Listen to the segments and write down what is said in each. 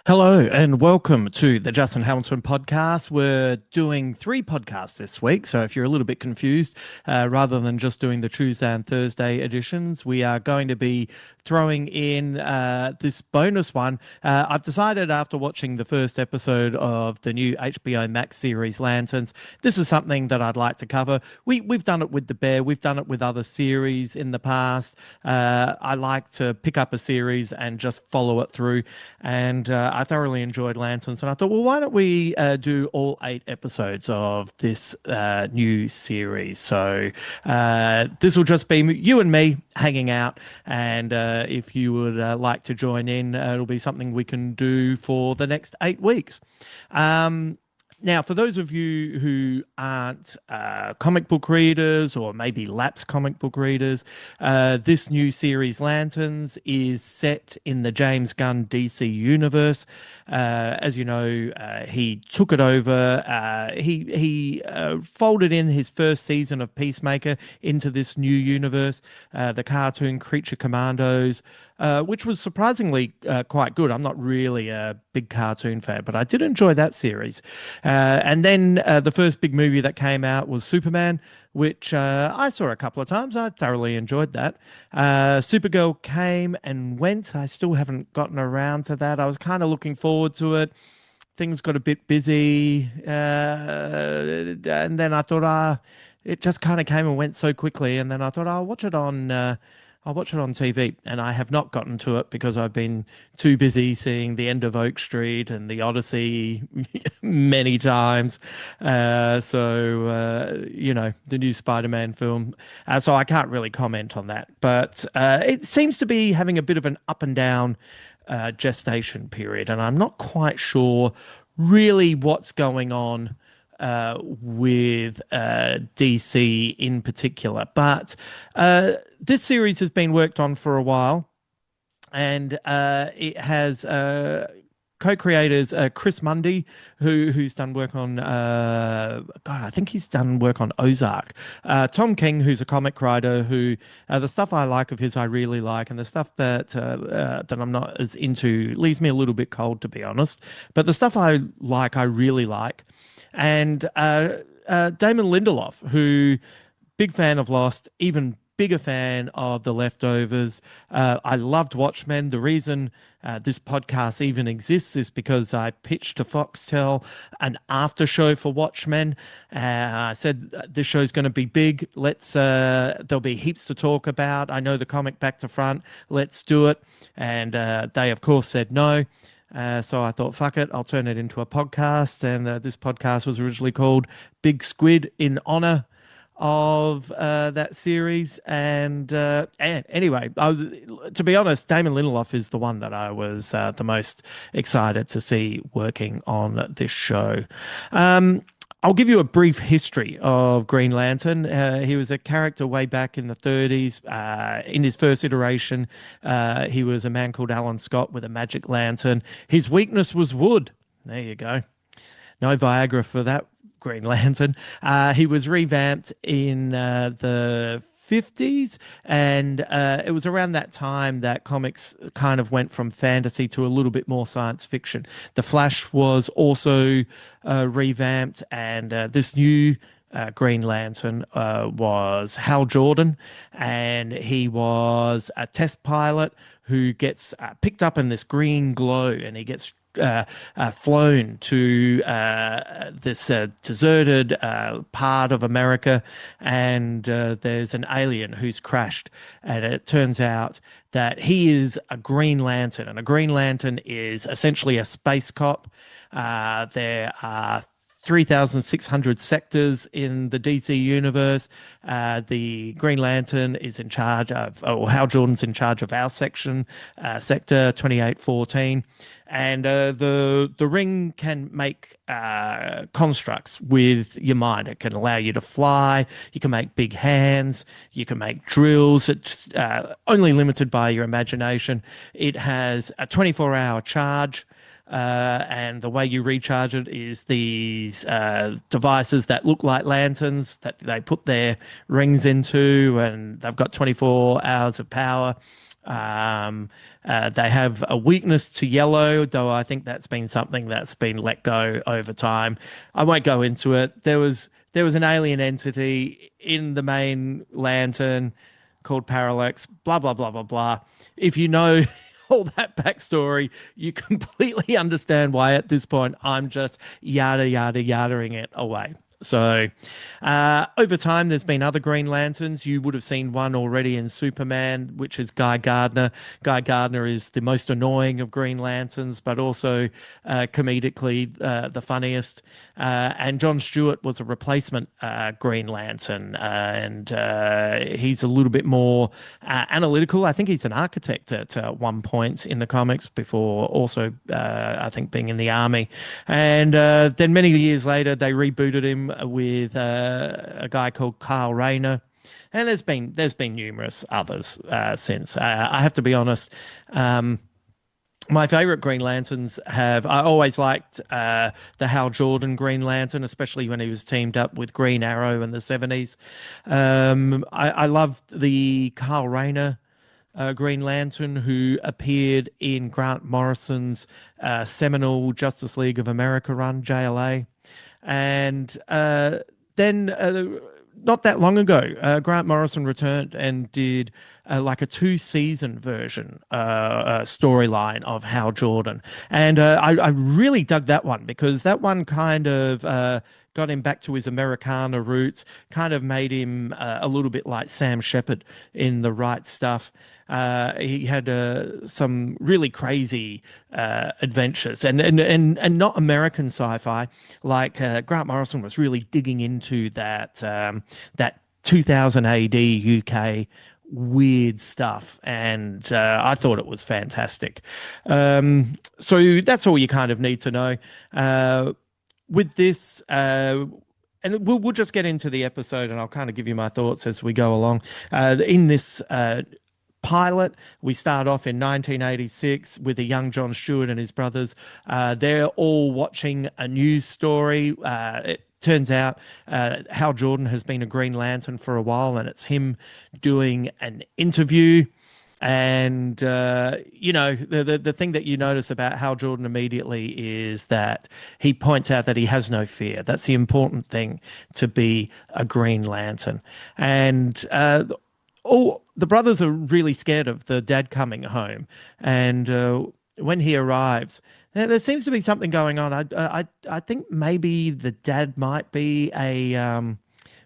Hello and welcome to the Justin Hamilton podcast. We're doing three podcasts this week. So if you're a little bit confused, rather than just doing the Tuesday and Thursday editions, we are going to be throwing in this bonus one. I've decided after watching the first episode of the new HBO Max series Lanterns, this is something that I'd like to cover. We've done it with The Bear. We've done it with other series in the past. I like to pick up a series and just follow it through. And I thoroughly enjoyed Lanterns, and I thought, well, why don't we do all 8 episodes of this new series? So this will just be you and me hanging out, and if you would like to join in, it'll be something we can do for the next 8 weeks. Now, for those of you who aren't comic book readers or maybe lapsed comic book readers, this new series, Lanterns, is set in the James Gunn DC universe. As you know, he took it over. He folded in his first season of Peacemaker into this new universe, the cartoon Creature Commandos, which was surprisingly quite good. I'm not really a big cartoon fan, but I did enjoy that series. And then the first big movie that came out was Superman, which I saw a couple of times. I thoroughly enjoyed that. Supergirl came and went. I still haven't gotten around to that. I was kind of looking forward to it. Things got a bit busy. And then I thought, it just kind of came and went so quickly. And then I thought, I'll watch it on TV, and I have not gotten to it because I've been too busy seeing The End of Oak Street and The Odyssey many times. The new Spider-Man film. So I can't really comment on that. But it seems to be having a bit of an up and down gestation period, and I'm not quite sure really what's going on with DC in particular. But this series has been worked on for a while, and it has co-creators Chris Mundy, who's done work on I think he's done work on Ozark. Tom King, who's a comic writer, who the stuff I like of his I really like, and the stuff that I'm not as into leaves me a little bit cold, to be honest. But the stuff I like, I really like. And Damon Lindelof, who big fan of Lost, even bigger fan of The Leftovers. I loved Watchmen. The reason this podcast even exists is because I pitched to Foxtel an after show for Watchmen. I said, this show's going to be big. There'll be heaps to talk about. I know the comic back to front. Let's do it. And they, of course, said no. So I thought, fuck it, I'll turn it into a podcast. And this podcast was originally called Big Squid in honor of that series. And anyway, to be honest, Damon Lindelof is the one that I was the most excited to see working on this show. I'll give you a brief history of Green Lantern. He was a character way back in the 30s. In his first iteration, he was a man called Alan Scott with a magic lantern. His weakness was wood. There you go. No Viagra for that Green Lantern. He was revamped in the 50s, and it was around that time that comics kind of went from fantasy to a little bit more science fiction. The Flash was also revamped, and this new Green Lantern was Hal Jordan, and he was a test pilot who gets picked up in this green glow, and he gets flown to this deserted part of America, and there's an alien who's crashed, and it turns out that he is a Green Lantern, and a Green Lantern is essentially a space cop. There are 3,600 sectors in the DC universe. The Green Lantern is in charge of, or Hal Jordan's in charge of our section, Sector 2814. And the ring can make constructs with your mind. It can allow you to fly. You can make big hands. You can make drills. It's only limited by your imagination. It has a 24-hour charge. And the way you recharge it is these devices that look like lanterns that they put their rings into, and they've got 24 hours of power. They have a weakness to yellow, though I think that's been something that's been let go over time. I won't go into it. There was an alien entity in the main lantern called Parallax, blah blah blah blah blah. If you know all that backstory, you completely understand why at this point I'm just yada yada yadaing it away. So, over time, there's been other Green Lanterns. You would have seen one already in Superman, which is Guy Gardner. Guy Gardner is the most annoying of Green Lanterns, but also comedically the funniest. And John Stewart was a replacement Green Lantern, and he's a little bit more analytical. I think he's an architect at one point in the comics before also, I think, being in the army. And then many years later, they rebooted him with a guy called Kyle Rayner, and there's been numerous others since. I have to be honest. My favorite Green Lanterns I always liked the Hal Jordan Green Lantern, especially when he was teamed up with Green Arrow in the 70s. I love the Kyle Rayner Green Lantern, who appeared in Grant Morrison's seminal Justice League of America run, JLA. And then not that long ago, Grant Morrison returned and did like a two-season version storyline of Hal Jordan. And I really dug that one because that one kind of got him back to his Americana roots, kind of made him a little bit like Sam Shepard in The Right Stuff. He had some really crazy adventures and not American sci-fi. Like Grant Morrison was really digging into that 2000 AD UK weird stuff, and I thought it was fantastic. So that's all you kind of need to know. With this, and we'll just get into the episode, and I'll kind of give you my thoughts as we go along. In this pilot, we start off in 1986 with a young John Stewart and his brothers. They're all watching a news story. It turns out Hal Jordan has been a Green Lantern for a while, and it's him doing an interview. And the thing that you notice about Hal Jordan immediately is that he points out that he has no fear. That's the important thing to be a Green Lantern. And all the brothers are really scared of the dad coming home. And when he arrives, there seems to be something going on. I think maybe the dad might be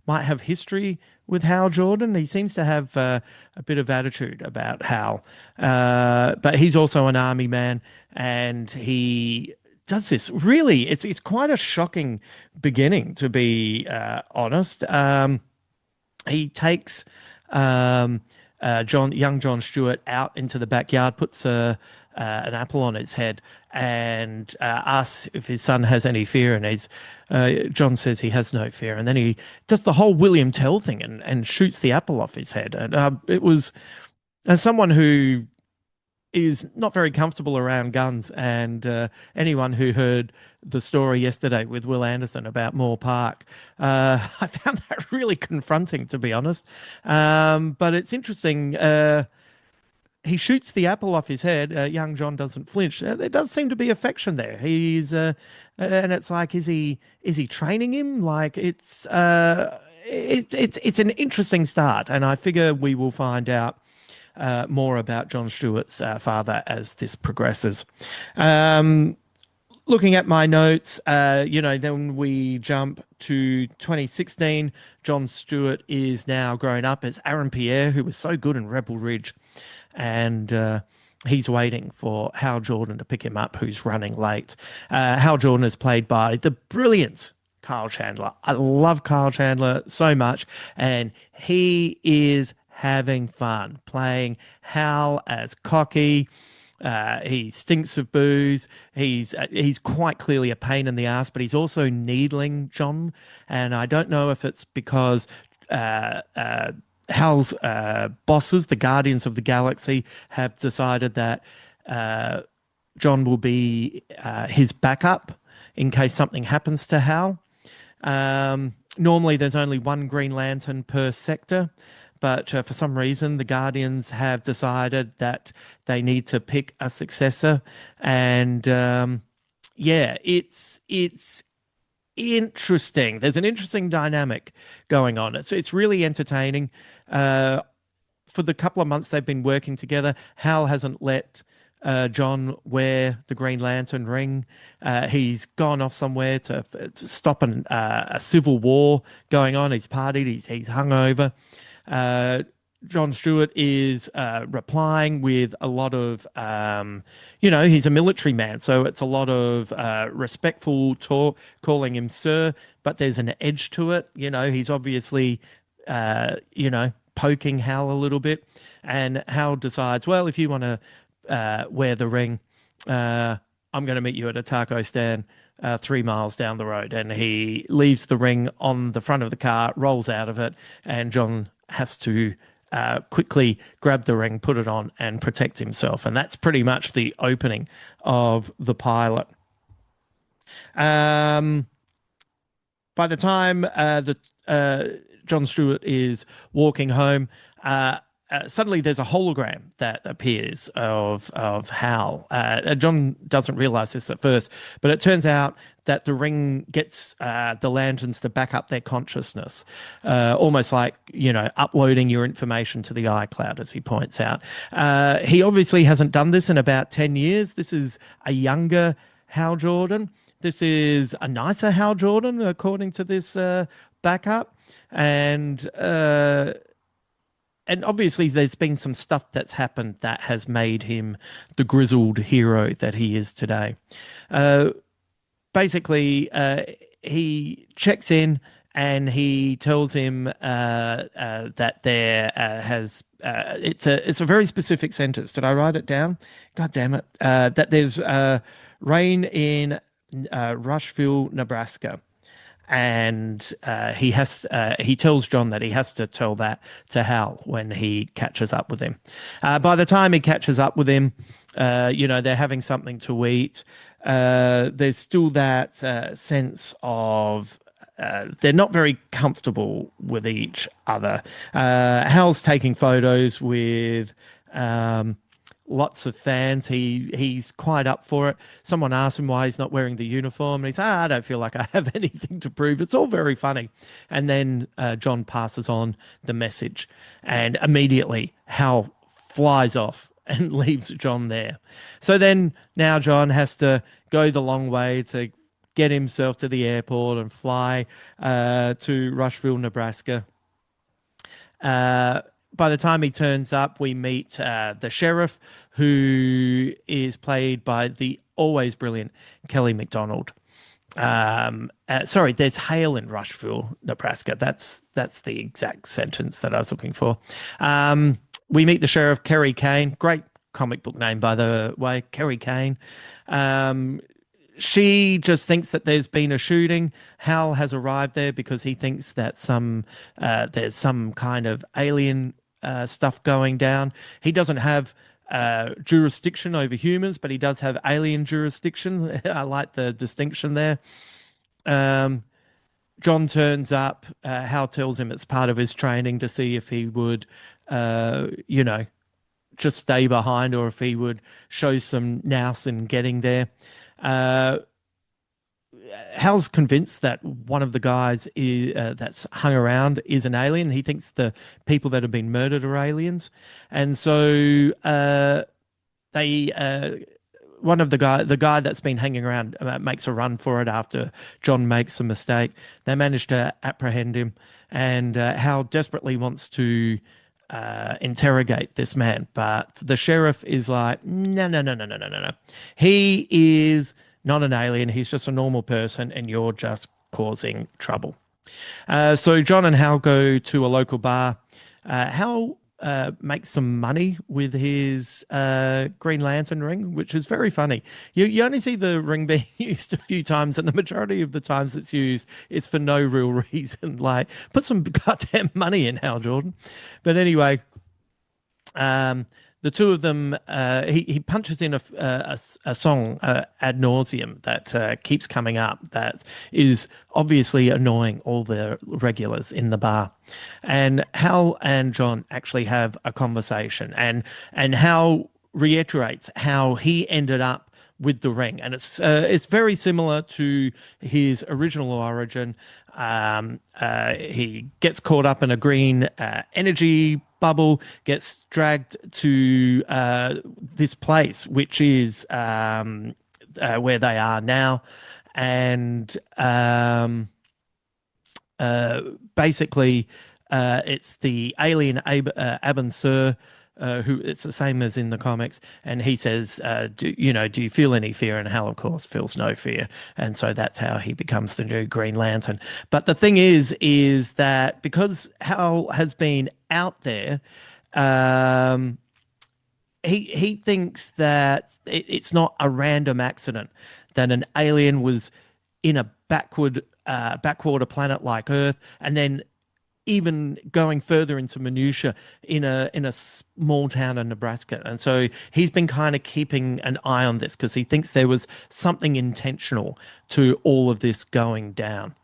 might have history with Hal Jordan. He seems to have a bit of attitude about Hal, but he's also an army man, and he does this. Really, it's quite a shocking beginning, to be honest. He takes young John Stewart out into the backyard, puts an apple on his head, and asks if his son has any fear. And John says he has no fear. And then he does the whole William Tell thing and shoots the apple off his head. And it was, as someone who is not very comfortable around guns, and anyone who heard the story yesterday with Will Anderson about Moore Park, I found that really confronting, to be honest. But it's interesting. He shoots the apple off his head. Young John doesn't flinch. There does seem to be affection there. And it's like, is he training him? Like it's an interesting start, and I figure we will find out more about John Stewart's father as this progresses. Looking at my notes, then we jump to 2016. John Stewart is now grown up as Aaron Pierre, who was so good in Rebel Ridge. And he's waiting for Hal Jordan to pick him up, who's running late. Hal Jordan is played by the brilliant Kyle Chandler. I love Kyle Chandler so much, and he is having fun playing Hal as cocky. He stinks of booze. He's quite clearly a pain in the ass, but he's also needling John. And I don't know if it's because Hal's bosses, the Guardians of the Galaxy, have decided that John will be his backup in case something happens to Hal. Normally, there's only one Green Lantern per sector, but for some reason, the Guardians have decided that they need to pick a successor, and yeah, it's interesting. There's an interesting dynamic going on. It's really entertaining. For the couple of months they've been working together, Hal hasn't let John wear the Green Lantern ring. He's gone off somewhere to stop a civil war going on. He's partied. He's hungover. Uh, John Stewart is replying with a lot of, he's a military man, so it's a lot of respectful talk, calling him sir, but there's an edge to it. He's obviously, poking Hal a little bit, and Hal decides, well, if you want to wear the ring, I'm going to meet you at a taco stand 3 miles down the road. And he leaves the ring on the front of the car, rolls out of it, and John has to quickly grab the ring, put it on, and protect himself. And that's pretty much the opening of the pilot. By the time the John Stewart is walking home, suddenly there's a hologram that appears of Hal. John doesn't realize this at first, but it turns out that the ring gets the lanterns to back up their consciousness, almost like, uploading your information to the iCloud, as he points out. He obviously hasn't done this in about 10 years. This is a younger Hal Jordan. This is a nicer Hal Jordan, according to this backup. And obviously there's been some stuff that's happened that has made him the grizzled hero that he is today. Basically, he checks in and he tells him that there it's a very specific sentence. Did I write it down? God damn it. That there's rain in Rushville, Nebraska. And he tells John that he has to tell that to Hal when he catches up with him. By the time he catches up with him, they're having something to eat. There's still that sense of they're not very comfortable with each other. Hal's taking photos with lots of fans. He's quite up for it. Someone asks him why he's not wearing the uniform, and he says, I don't feel like I have anything to prove. It's all very funny. And then John passes on the message, and immediately Hal flies off and leaves John there. So then now John has to go the long way to get himself to the airport and fly to Rushville, Nebraska. By the time he turns up, we meet the sheriff, who is played by the always brilliant Kelly MacDonald. There's hail in Rushville, Nebraska. That's the exact sentence that I was looking for. We meet the sheriff, Kerry Kane. Great comic book name, by the way, Kerry Kane. She just thinks that there's been a shooting. Hal has arrived there because he thinks that there's some kind of alien stuff going down. He doesn't have jurisdiction over humans, but he does have alien jurisdiction. I like the distinction there. John turns up. Hal tells him it's part of his training to see if he would, just stay behind or if he would show some nous in getting there. Hal's convinced that one of the guys that's hung around is an alien. He thinks the people that have been murdered are aliens. And so one of the guy that's been hanging around makes a run for it after John makes a mistake. They manage to apprehend him, and Hal desperately wants to interrogate this man. But the sheriff is like, no. He is not an alien. He's just a normal person, and you're just causing trouble. So John and Hal go to a local bar. Hal makes some money with his Green Lantern ring, which is very funny. You only see the ring being used a few times, and the majority of the times it's used, it's for no real reason. Like, put some goddamn money in, Hal Jordan. But anyway, the two of them, he punches in a song ad nauseum that keeps coming up that is obviously annoying all the regulars in the bar. And Hal and John actually have a conversation, and Hal reiterates how he ended up with the ring, and it's very similar to his original origin. He gets caught up in a green energy bubble, gets dragged to this place, which is where they are now, and basically, it's the alien Abin Sur, who it's the same as in the comics, and he says, do you feel any fear?" And Hal, of course, feels no fear, and so that's how he becomes the new Green Lantern. But the thing is that because Hal has been out there, um, he thinks that it's not a random accident that an alien was in a backwater planet like Earth, and then even going further into minutia in a small town in Nebraska. And so he's been kind of keeping an eye on this because he thinks there was something intentional to all of this going down.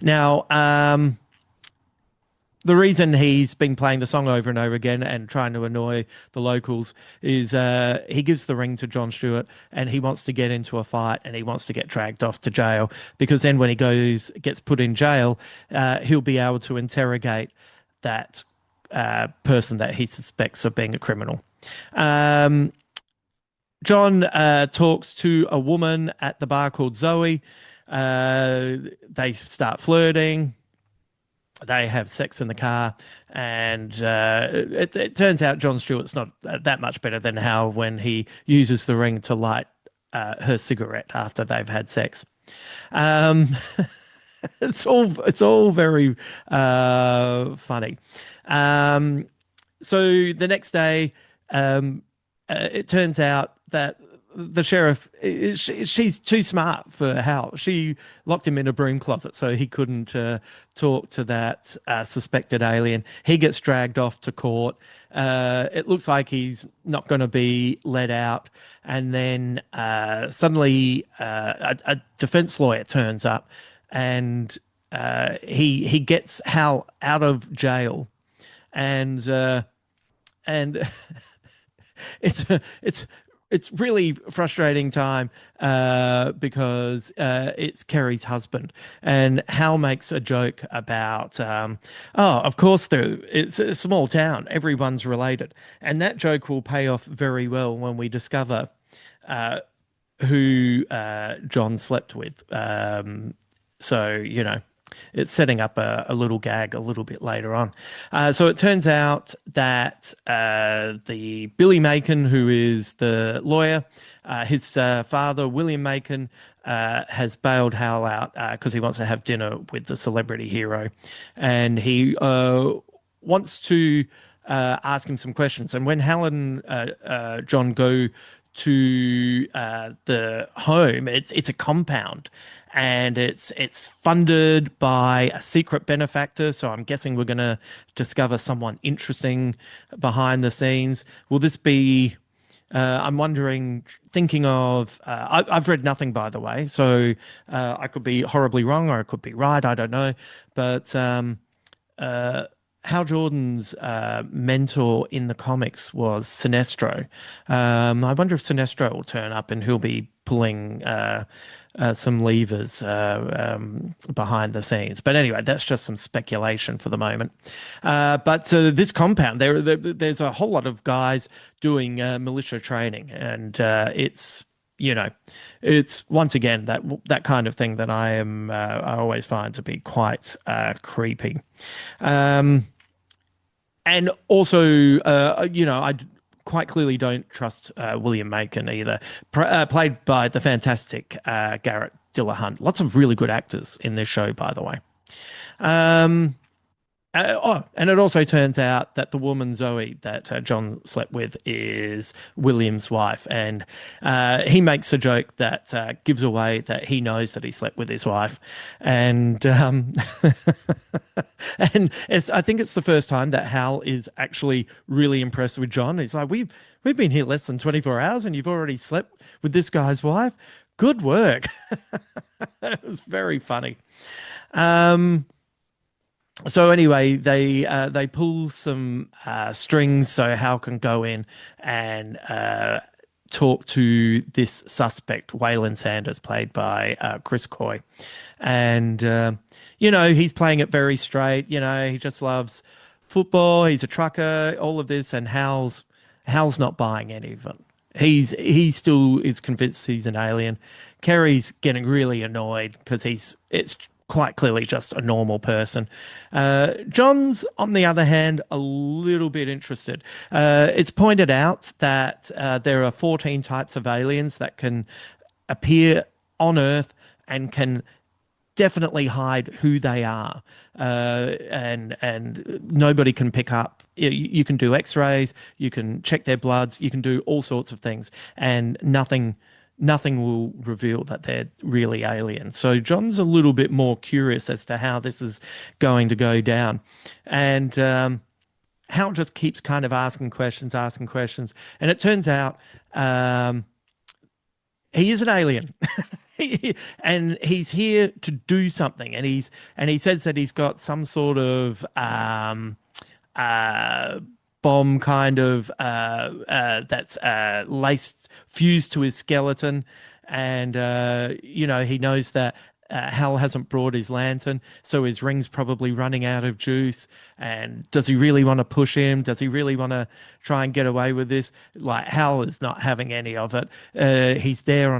Now, the reason he's been playing the song over and over again and trying to annoy the locals is he gives the ring to John Stewart, and he wants to get into a fight, and he wants to get dragged off to jail, because then when he gets put in jail, he'll be able to interrogate that person that he suspects of being a criminal. John talks to a woman at the bar called Zoe. They start flirting. They have sex in the car, and it turns out John Stewart's not that much better than Hal when he uses the ring to light her cigarette after they've had sex. Um, it's all very funny. So the next day, it turns out that the sheriff, she's too smart for Hal. She locked him in a broom closet so he couldn't talk to that suspected alien. He gets dragged off to court. It looks like he's not going to be let out. And then suddenly a defense lawyer turns up, and he gets Hal out of jail. And it's really frustrating time because it's Kerry's husband, and Hal makes a joke about, of course, it's a small town, everyone's related, and that joke will pay off very well when we discover who John slept with. So, it's setting up a little gag a little bit later on. So it turns out that the Billy Macon, who is the lawyer, his father, William Macon, has bailed Hal out because he wants to have dinner with the celebrity hero. And he wants to ask him some questions. And when Hal and John go to the home, it's a compound, and it's funded by a secret benefactor. So I'm guessing we're going to discover someone interesting behind the scenes. Will this be? I'm wondering, thinking of. I've read nothing, by the way, so I could be horribly wrong or I could be right. I don't know, but Hal Jordan's mentor in the comics was Sinestro. I wonder if Sinestro will turn up and he'll be pulling some levers behind the scenes. But anyway, that's just some speculation for the moment. But this compound, there's a whole lot of guys doing militia training, and it's once again that kind of thing that I always find to be quite creepy. And also, I quite clearly don't trust William Macon either, played by the fantastic Garrett Dillahunt. Lots of really good actors in this show, by the way. Um, and it also turns out that the woman Zoe that John slept with is William's wife, and he makes a joke that gives away that he knows that he slept with his wife, and and I think it's the first time that Hal is actually really impressed with John. He's like, we've been here less than 24 hours, and you've already slept with this guy's wife. Good work. It was very funny. Um, so anyway, they pull some strings so Hal can go in and talk to this suspect, Waylon Sanders, played by Chris Coy, and he's playing it very straight. He just loves football. He's a trucker. All of this, and Hal's not buying any of it. He still is convinced he's an alien. Kerry's getting really annoyed because it's quite clearly just a normal person. John's, on the other hand, a little bit interested. It's pointed out that there are 14 types of aliens that can appear on Earth and can definitely hide who they are, and nobody can pick up. You can do X-rays, you can check their bloods, you can do all sorts of things, and nothing will reveal that they're really alien. So John's a little bit more curious as to how this is going to go down, and Hal just keeps kind of asking questions, and it turns out he is an alien. And he's here to do something, and he says that he's got some sort of uh, bomb kind of that's laced fused to his skeleton, and he knows that Hal hasn't brought his lantern, so his ring's probably running out of juice. And does he really want to push him? Does he really want to try and get away with this? Like, Hal is not having any of it. He's there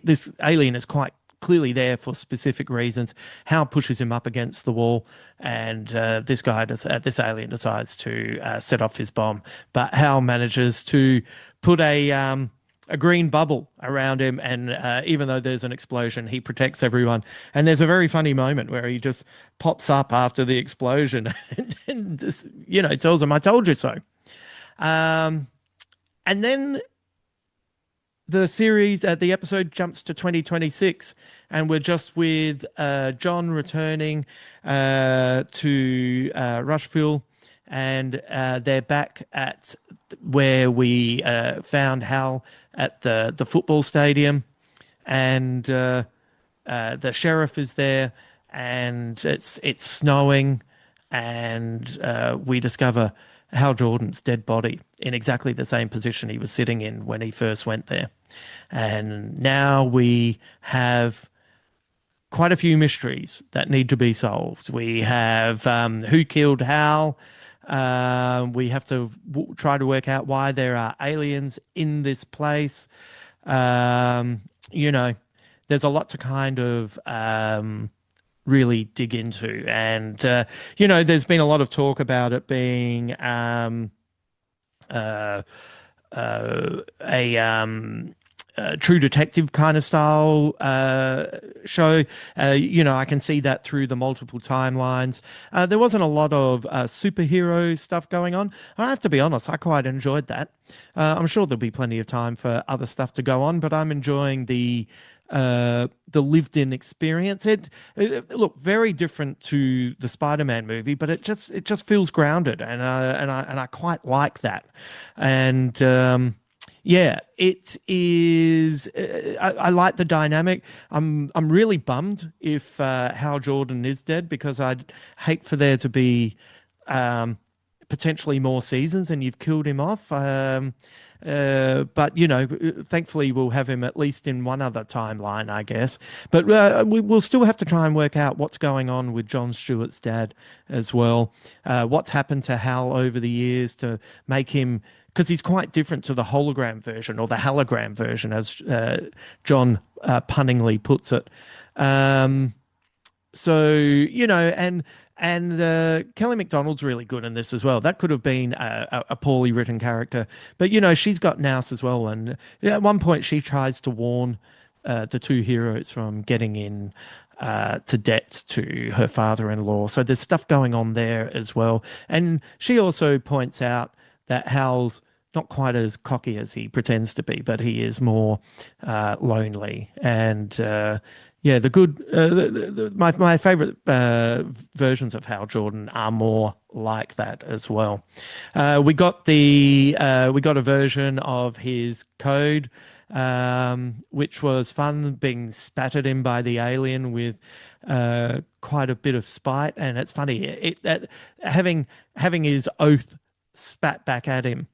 this alien is quite clearly there for specific reasons. Hal pushes him up against the wall, and this alien decides to set off his bomb. But Hal manages to put a green bubble around him, and even though there's an explosion, he protects everyone. And there's a very funny moment where he just pops up after the explosion and just, tells him, "I told you so." Um, and then the episode jumps to 2026, and we're just with John returning to Rushville, and they're back at where we found Hal at the football stadium, and the sheriff is there, and it's snowing, and we discover Hal Jordan's dead body in exactly the same position he was sitting in when he first went there. And now we have quite a few mysteries that need to be solved. We have who killed Hal. We have to try to work out why there are aliens in this place. Um, there's a lot to kind of really dig into. And, there's been a lot of talk about it being uh, a True Detective kind of style show. I can see that through the multiple timelines. There wasn't a lot of superhero stuff going on. I have to be honest, I quite enjoyed that. I'm sure there'll be plenty of time for other stuff to go on, but I'm enjoying the lived-in experience. It look very different to the Spider-Man movie, but it just feels grounded, and I quite like that. And yeah, it is. I like the dynamic. I'm really bummed if Hal Jordan is dead, because I'd hate for there to be potentially more seasons and you've killed him off. But thankfully we'll have him at least in one other timeline, I guess. But we'll still have to try and work out what's going on with John Stewart's dad as well. What's happened to Hal over the years to make him, because he's quite different to the hologram version, or the hologram version, as John punningly puts it. So and Kelly MacDonald's really good in this as well. That could have been a poorly written character, but she's got nous as well. And at one point she tries to warn the two heroes from getting in to debt to her father-in-law. So there's stuff going on there as well. And she also points out that Hal's not quite as cocky as he pretends to be, but he is more lonely. And yeah, the good, my favorite versions of Hal Jordan are more like that as well. We got a version of his code, which was fun, being spattered in by the alien with quite a bit of spite. And it's funny, having his oath spat back at him.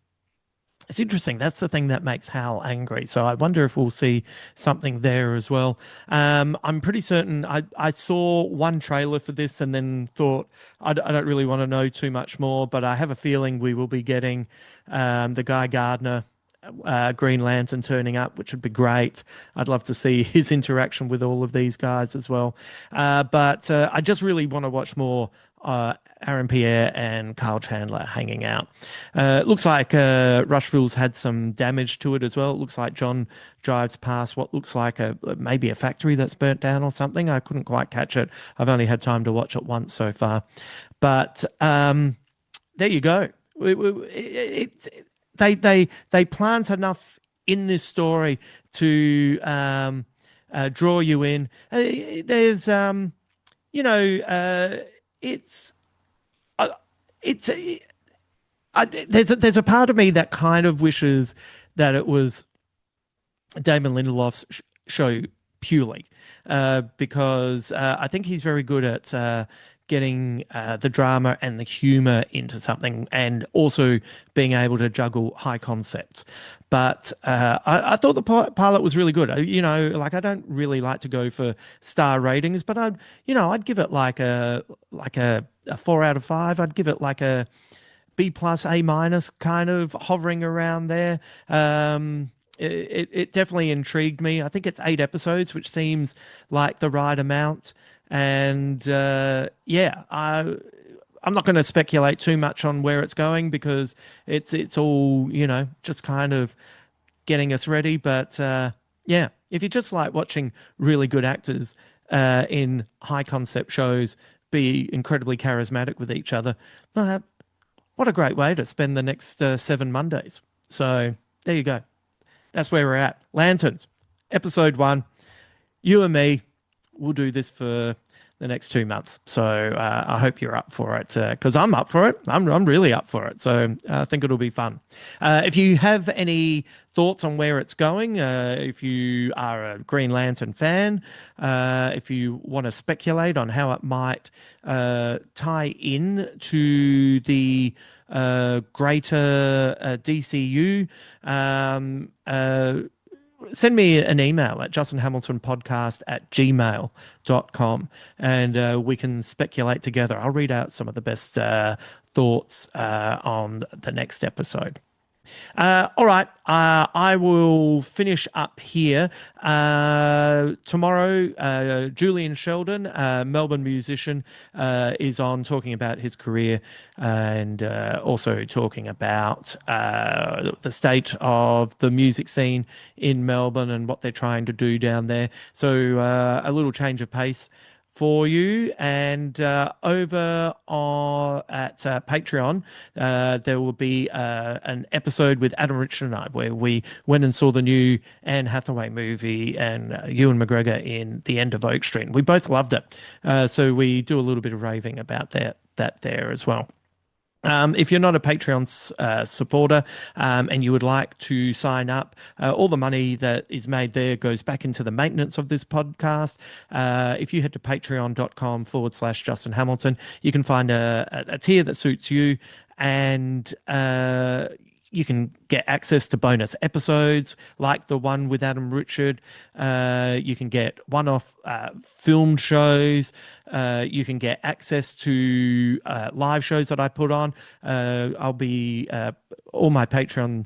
It's interesting. That's the thing that makes Hal angry. So I wonder if we'll see something there as well. I'm pretty certain I saw one trailer for this and then thought I don't really want to know too much more, but I have a feeling we will be getting the Guy Gardner Green Lantern turning up, which would be great. I'd love to see his interaction with all of these guys as well. But I just really want to watch more Aaron Pierre and Kyle Chandler hanging out. It looks like Rushville's had some damage to it as well. It looks like John drives past what looks like maybe a factory that's burnt down or something. I couldn't quite catch it. I've only had time to watch it once so far. But there you go. They plant enough in this story to draw you in. There's it's it's there's a part of me that kind of wishes that it was Damon Lindelof's show purely, because I think he's very good at getting the drama and the humor into something, and also being able to juggle high concepts. But I thought the pilot was really good. Like, I don't really like to go for star ratings, but I'd give it like a 4 out of 5. I'd give it like a B plus, A minus, kind of hovering around there. It definitely intrigued me. I think it's 8 episodes, which seems like the right amount. And yeah, I'm not going to speculate too much on where it's going, because it's all, just kind of getting us ready. But yeah, if you just like watching really good actors in high concept shows be incredibly charismatic with each other, what a great way to spend the next 7 Mondays. So there you go. That's where we're at. Lanterns, episode 1. You and me, we'll do this for the next 2 months. So I hope you're up for it, because I'm up for it. I'm really up for it. So I think it'll be fun. If you have any thoughts on where it's going, if you are a Green Lantern fan, if you want to speculate on how it might tie in to the greater DCU, send me an email at justinhamiltonpodcast@gmail.com, and we can speculate together. I'll read out some of the best thoughts on the next episode. All right, I will finish up here. Tomorrow, Julian Sheldon, Melbourne musician, is on talking about his career, and also talking about the state of the music scene in Melbourne and what they're trying to do down there. So a little change of pace for you. And over at Patreon, there will be an episode with Adam Richard and I, where we went and saw the new Anne Hathaway movie, and Ewan McGregor in The End of Oak Street. We both loved it. So we do a little bit of raving about that there as well. If you're not a Patreon supporter, and you would like to sign up, all the money that is made there goes back into the maintenance of this podcast. If you head to patreon.com/Justin Hamilton, you can find a tier that suits you, and you can get access to bonus episodes like the one with Adam Richard. You can get one-off film shows. You can get access to live shows that I put on. I'll be all my Patreon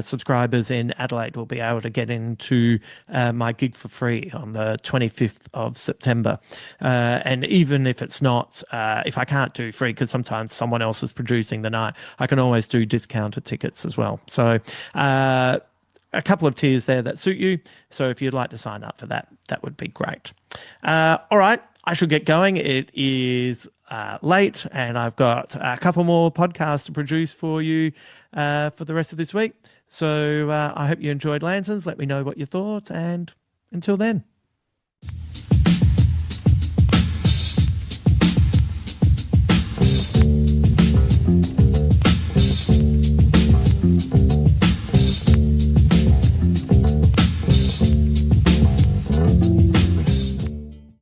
subscribers in Adelaide will be able to get into my gig for free on the 25th of September. And even if it's not, if I can't do free, because sometimes someone else is producing the night, I can always do discounted tickets as well. So a couple of tiers there that suit you. So if you'd like to sign up for that, that would be great. All right, I should get going. It is late, and I've got a couple more podcasts to produce for you for the rest of this week. So I hope you enjoyed Lanterns. Let me know what you thought, and until then.